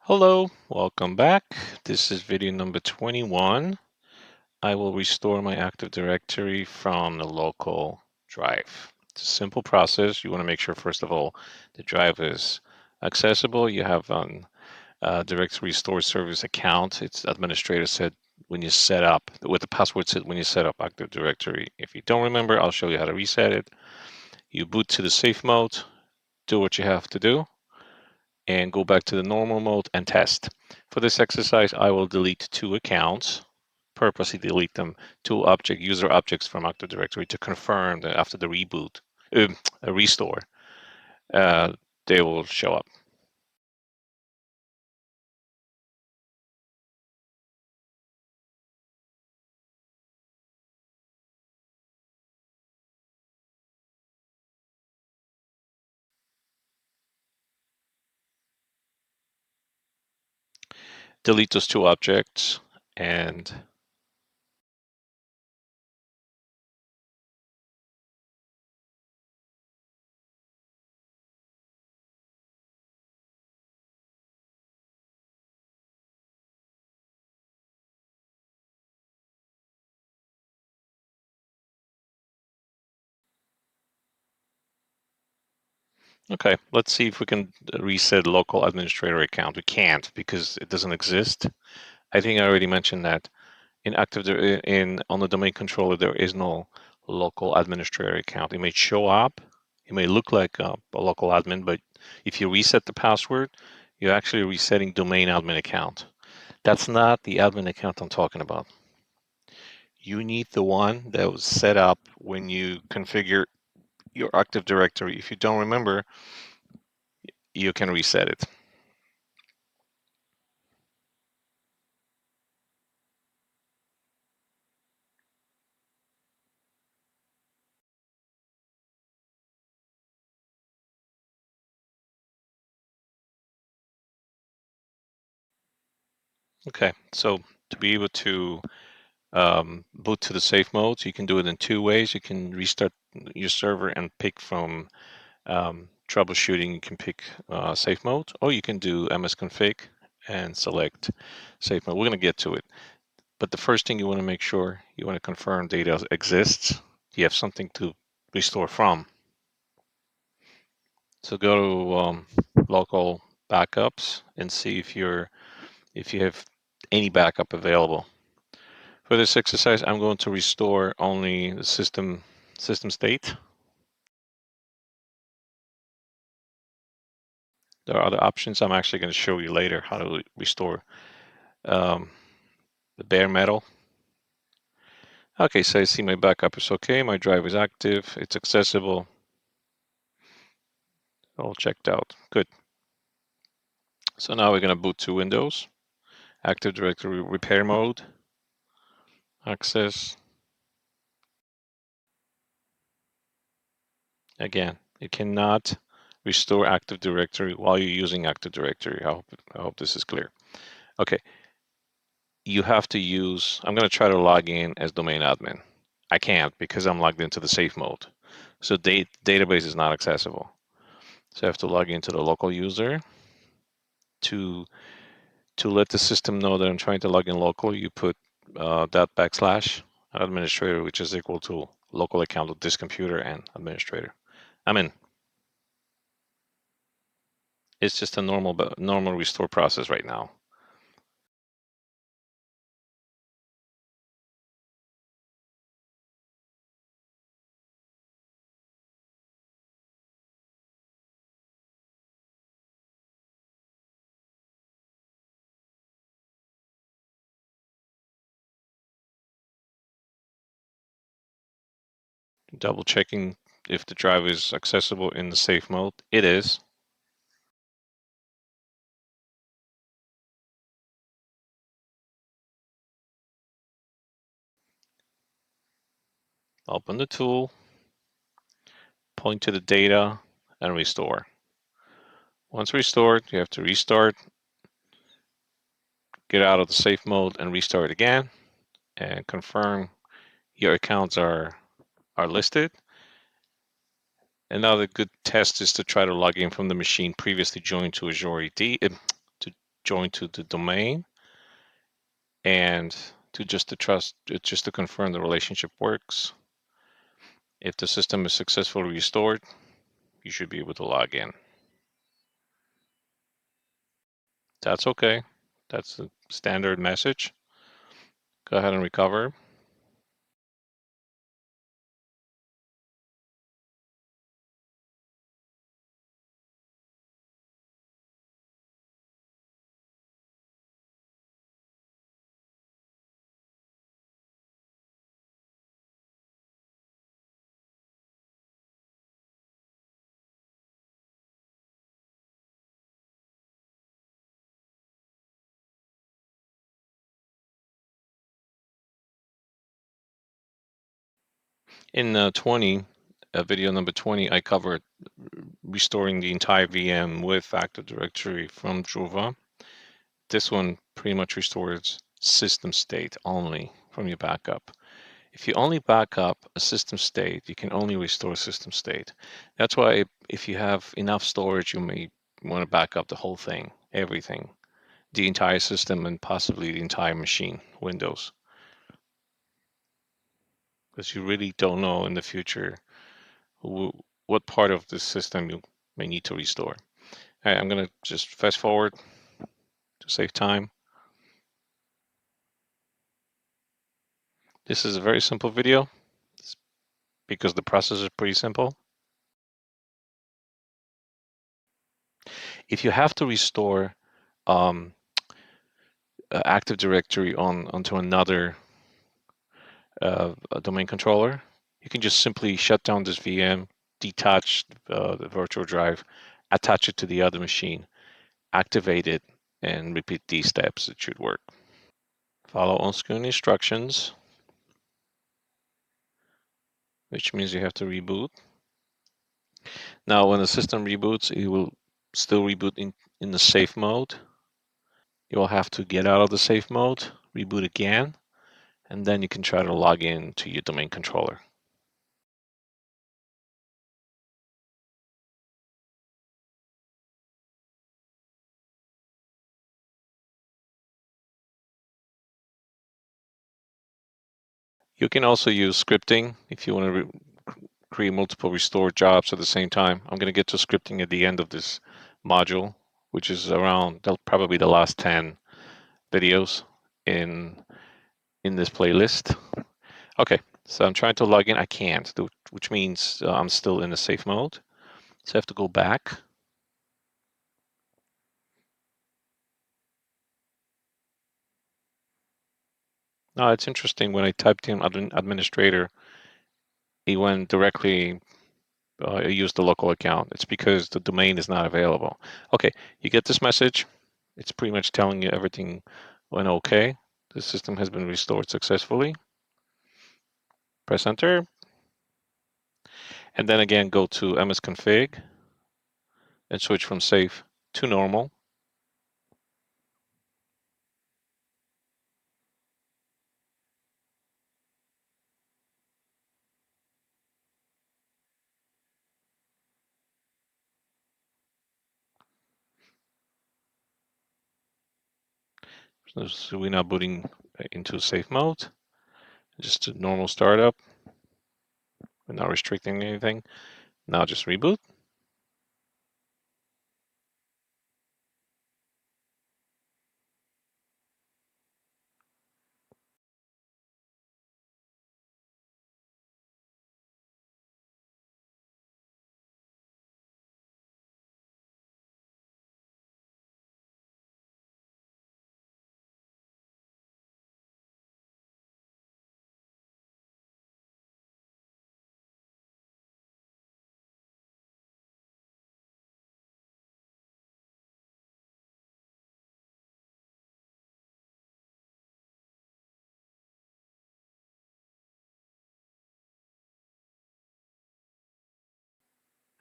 Hello, welcome back. This is video number 21. I will restore my Active Directory from the local drive. It's a simple process. You want to make sure, first of all, the drive is accessible. You have a directory restore service account. It's administrator said when you set up, with the password set when you set up Active Directory. If you don't remember, I'll show you how to reset it. You boot to the safe mode, do what you have to do, and go back to the normal mode and test. For this exercise, I will delete 2 accounts, purposely delete them, 2 user objects from Active Directory to confirm that after the reboot, a restore, uh, they will show up. Delete those 2 objects and okay, let's see if we can reset local administrator account. We can't because it doesn't exist. I think I already mentioned that on the domain controller there is no local administrator account. It may show up, it may look like a local admin, but if you reset the password, you're actually resetting domain admin account. That's not the admin account I'm talking about. You need the one that was set up when you configure your Active Directory. If you don't remember, you can reset it. Okay, so to be able to boot to the safe mode, you can do it in 2 ways. You can restart your server and pick from troubleshooting. You can pick safe mode, or you can do msconfig and select safe mode. We're going to get to it. But the first thing you want to make sure, you want to confirm data exists. You have something to restore from. So go to local backups and see if you have any backup available. For this exercise, I'm going to restore only the system state. There are other options. I'm actually going to show you later how to restore the bare metal. Okay, so I see my backup is okay. My drive is active. It's accessible. All checked out. Good. So now we're going to boot to Windows. Active Directory repair mode. Access. Again, you cannot restore Active Directory while you're using Active Directory. I hope this is clear. Okay. You have to use, I'm going to try to log in as domain admin. I can't because I'm logged into the safe mode. So database is not accessible. So I have to log into the local user. To let the system know that I'm trying to log in local, you put that / administrator, which is equal to local account of this computer and administrator. I'm in. It's just a normal restore process right now. Double checking if the drive is accessible in the safe mode. It is. Open the tool, point to the data, and restore. Once restored, you have to restart, get out of the safe mode, and restart again, and confirm your accounts are listed. Another good test is to try to log in from the machine previously joined to Azure AD, to join to the domain, and just to confirm the relationship works. If the system is successfully restored, you should be able to log in. That's okay. That's the standard message. Go ahead and recover. In video number 20, I covered restoring the entire VM with Active Directory from Druva. This one pretty much restores system state only from your backup. If you only back up a system state, you can only restore system state. That's why if you have enough storage, you may want to back up the whole thing, everything, the entire system, and possibly the entire machine, Windows, because you really don't know in the future what part of the system you may need to restore. All right, I'm going to just fast forward to save time. This is a very simple video because the process is pretty simple. If you have to restore Active Directory onto another a domain controller, you can just simply shut down this VM, detach the virtual drive, attach it to the other machine, activate it, and repeat these steps. It should work. Follow on-screen instructions, which means you have to reboot. Now, when the system reboots, it will still reboot in the safe mode. You'll have to get out of the safe mode, reboot again, and then you can try to log in to your domain controller. You can also use scripting if you want to create multiple restore jobs at the same time. I'm going to get to scripting at the end of this module, which is around probably the last 10 videos in this playlist. Okay, so I'm trying to log in. I can't, which means I'm still in the safe mode. So I have to go back. Now it's interesting, when I typed in administrator, it went directly, it used the local account. It's because the domain is not available. Okay, you get this message. It's pretty much telling you everything went okay. The system has been restored successfully. Press enter. And then again, go to msconfig and switch from safe to normal. So we're now booting into safe mode. Just a normal startup. We're not restricting anything. Now just reboot.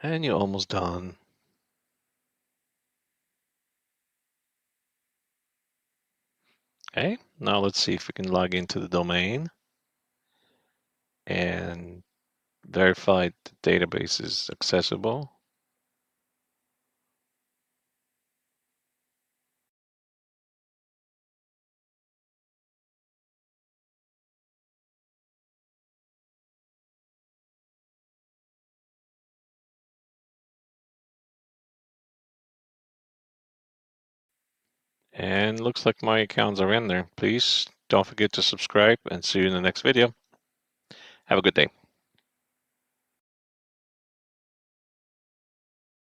And you're almost done. Okay, now let's see if we can log into the domain and verify the database is accessible. And looks like my accounts are in there. Please don't forget to subscribe and see you in the next video. Have a good day.